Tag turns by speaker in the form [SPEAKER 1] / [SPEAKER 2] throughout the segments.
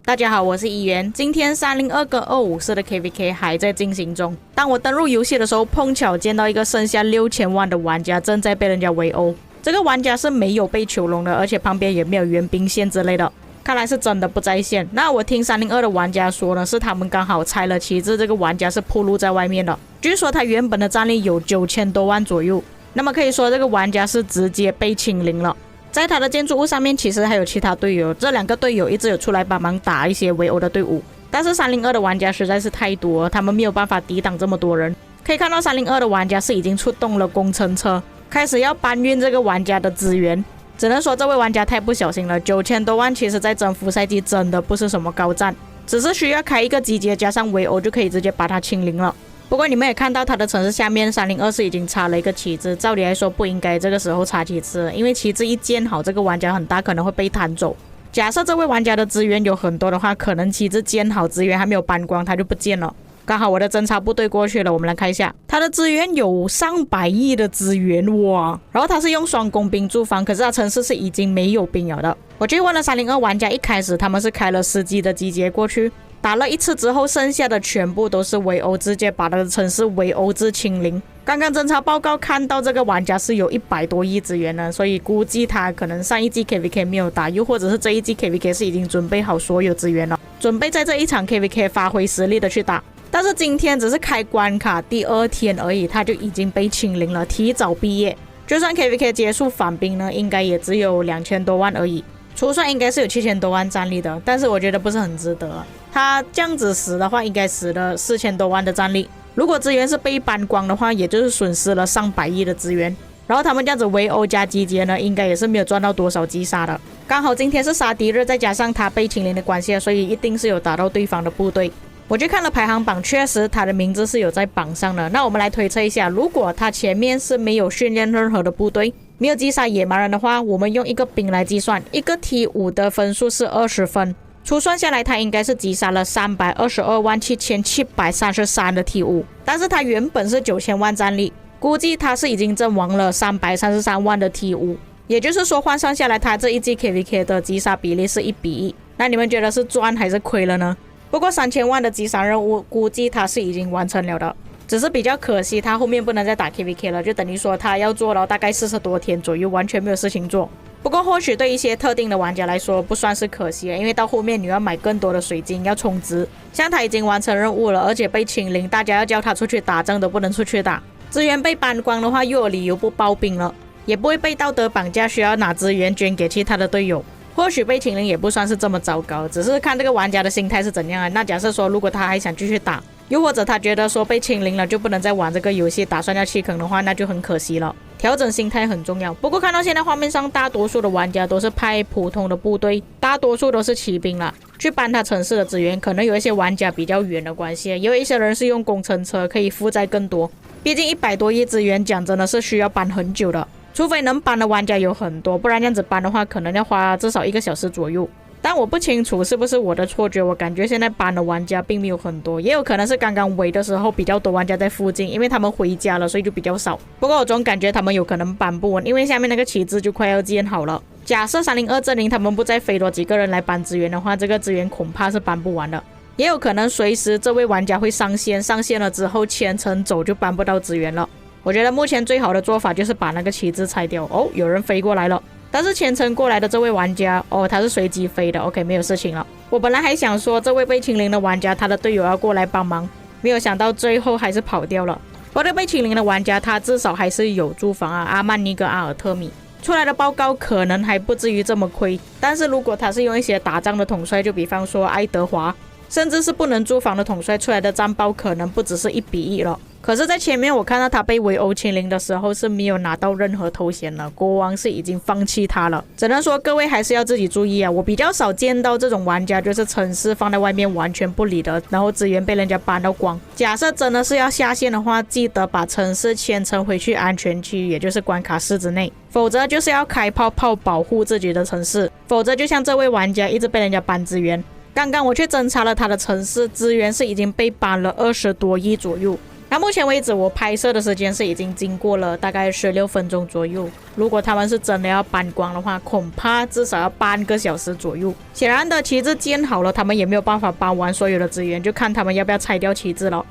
[SPEAKER 1] 大家好，我是议员。今天302跟254的 KVK 还在进行中。当我登入游戏的时候，碰巧见到一个剩下6000万的玩家正在被人家围殴。这个玩家是没有被囚笼的，而且旁边也没有援兵线之类的，看来是真的不在线。那我听302的玩家说呢，是他们刚好拆了旗帜，这个玩家是暴露在外面的。据说他原本的战力有9000多万左右，那么可以说这个玩家是直接被清零了。在他的建筑物上面其实还有其他队友，这2个队友一直有出来帮忙打一些围殴的队伍，但是302的玩家实在是太多，他们没有办法抵挡这么多人。可以看到302的玩家是已经出动了工程车，开始要搬运这个玩家的资源。只能说这位玩家太不小心了，9000多万其实在征服赛季真的不是什么高战，只是需要开一个集结加上围殴就可以直接把他清零了。不过你们也看到他的城市下面302是已经插了一个旗帜，照理来说不应该这个时候插旗帜，因为旗帜一建好，这个玩家很大可能会被弹走。假设这位玩家的资源有很多的话，可能旗帜建好，资源还没有搬光他就不见了。刚好我的侦察部队过去了，我们来看一下他的资源有上百亿的资源哇！然后他是用双工兵驻防，可是他城市是已经没有兵了的。我去问了302玩家，一开始他们是开了10级的集结过去，打了1次之后，剩下的全部都是围殴，直接把他的城市围殴至清零。刚刚侦查报告看到这个玩家是有100多亿资源呢，所以估计他可能上一季 KVK 没有打，又或者是这一季 KVK 是已经准备好所有资源了，准备在这一场 KVK 发挥实力的去打。但是今天只是开关卡第2天而已，他就已经被清零了，提早毕业。就算 KVK 结束返兵呢，应该也只有2000多万而已，除算应该是有7000多万战力的，但是我觉得不是很值得。他这样子死的话，应该死了4000多万的战力。如果资源是被搬光的话，也就是损失了上百亿的资源。然后他们这样子围殴加集结呢，应该也是没有赚到多少击杀的。刚好今天是杀敌日，再加上他被清零的关系，所以一定是有打到对方的部队。我去看了排行榜，确实他的名字是有在榜上的。那我们来推测一下，如果他前面是没有训练任何的部队，没有击杀野蛮人的话，我们用一个兵来计算，一个 T5 的分数是20分，初算下来他应该是击杀了3227733的 T5， 但是他原本是9000万战力，估计他是已经阵亡了333万的 T5， 也就是说换算下来他这一季 KVK 的击杀比例是1比1。那你们觉得是赚还是亏了呢？不过3000万的击杀任务估计他是已经完成了的，只是比较可惜他后面不能再打 KVK 了，就等于说他要做了大概40多天左右，完全没有事情做。不过或许对一些特定的玩家来说不算是可惜，因为到后面你要买更多的水晶要充值，像他已经完成任务了，而且被清零，大家要叫他出去打仗都不能出去打，资源被搬光的话又有理由不报兵了，也不会被道德绑架需要拿资源捐给其他的队友。或许被清零也不算是这么糟糕，只是看这个玩家的心态是怎样啊。那假设说如果他还想继续打，又或者他觉得说被清零了就不能再玩这个游戏，打算要弃坑的话，那就很可惜了。调整心态很重要。不过看到现在画面上大多数的玩家都是派普通的部队，大多数都是骑兵啦，去搬他城市的资源。可能有一些玩家比较远的关系，也有一些人是用工程车，可以负载更多。毕竟100多亿资源讲真的是需要搬很久的，除非能搬的玩家有很多，不然这样子搬的话可能要花至少1个小时左右。但我不清楚是不是我的错觉，我感觉现在搬的玩家并没有很多，也有可能是刚刚围的时候比较多玩家在附近，因为他们回家了，所以就比较少。不过我总感觉他们有可能搬不稳，因为下面那个旗帜就快要建好了。假设302阵营他们不再飞多几个人来搬资源的话，这个资源恐怕是搬不完的。也有可能随时这位玩家会上线，上线了之后前程走就搬不到资源了。我觉得目前最好的做法就是把那个旗帜拆掉。哦，有人飞过来了。但是前程过来的这位玩家，他是随机飞的 ，OK， 没有事情了。我本来还想说这位被清零的玩家他的队友要过来帮忙，没有想到最后还是跑掉了。我的被清零的玩家他至少还是有驻防啊，阿曼尼跟阿尔特米出来的报告可能还不至于这么亏，但是如果他是用一些打仗的统帅，就比方说爱德华，甚至是不能驻防的统帅出来的战报可能不只是1比1了。可是在前面我看到他被围殴清零的时候是没有拿到任何头衔了，国王是已经放弃他了。只能说各位还是要自己注意啊，我比较少见到这种玩家就是城市放在外面完全不理的，然后资源被人家搬到光。假设真的是要下线的话，记得把城市迁城回去安全区，也就是关卡室之内，否则就是要开泡泡保护自己的城市，否则就像这位玩家一直被人家搬资源。刚刚我去侦查了他的城市资源是已经被搬了20多亿左右，那目前为止我拍摄的时间是已经经过了大概16分钟左右，如果他们是真的要搬光的话，恐怕至少要半个小时左右。显然的，旗帜建好了，他们也没有办法搬完所有的资源，就看他们要不要拆掉旗帜了。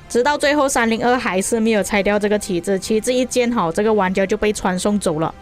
[SPEAKER 1] 直到最后302还是没有拆掉这个旗帜，旗帜一建好，这个玩家就被传送走了。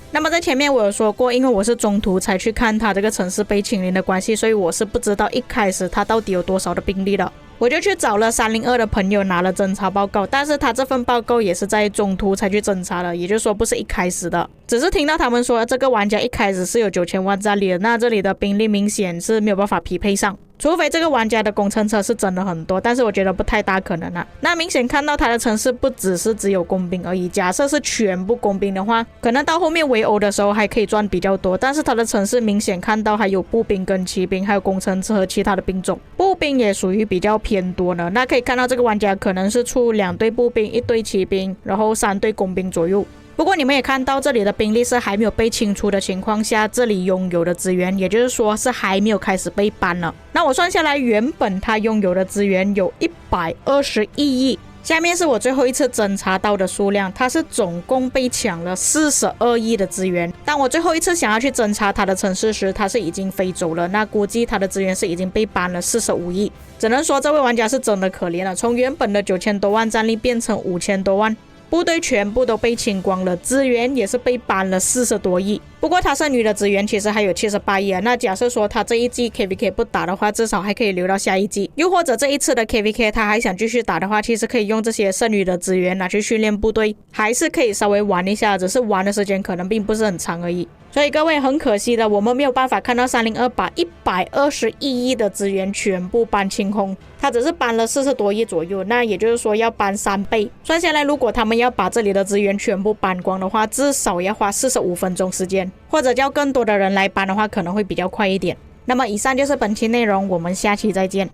[SPEAKER 1] 那么在前面我有说过，因为我是中途才去看他这个城市被清零的关系，所以我是不知道一开始他到底有多少的兵力的。我就去找了302的朋友拿了侦查报告，但是他这份报告也是在中途才去侦查的，也就是说不是一开始的。只是听到他们说这个玩家一开始是有9000万战力的，那这里的兵力明显是没有办法匹配上。除非这个玩家的工程车是真的很多，但是我觉得不太大可能啊。那明显看到他的城市不只有工兵而已，假设是全部工兵的话，可能到后面围殴的时候还可以赚比较多，但是他的城市明显看到还有步兵跟骑兵，还有工程车和其他的兵种，步兵也属于比较偏多呢。那可以看到这个玩家可能是出2队步兵、1队骑兵，然后3队工兵左右。不过你们也看到这里的兵力是还没有被清除的情况下，这里拥有的资源，也就是说是还没有开始被搬了。那我算下来，原本他拥有的资源有121亿。下面是我最后一次侦查到的数量，它是总共被抢了42亿的资源。当我最后一次想要去侦查他的城市时，他是已经飞走了，那估计他的资源是已经被搬了45亿。只能说这位玩家是真的可怜了，从原本的9000多万战力变成5000多万。部队全部都被清光了，资源也是被搬了40多亿。不过他剩余的资源其实还有78亿啊。那假设说他这一季 KVK 不打的话，至少还可以留到下一季。又或者这一次的 KVK 他还想继续打的话，其实可以用这些剩余的资源拿去训练部队，还是可以稍微玩一下，只是玩的时间可能并不是很长而已。所以各位，很可惜的，我们没有办法看到302把121亿的资源全部搬清空，他只是搬了40多亿左右，那也就是说要搬3倍。算下来，如果他们要把这里的资源全部搬光的话，至少要花45分钟时间，或者叫更多的人来搬的话，可能会比较快一点。那么以上就是本期内容，我们下期再见。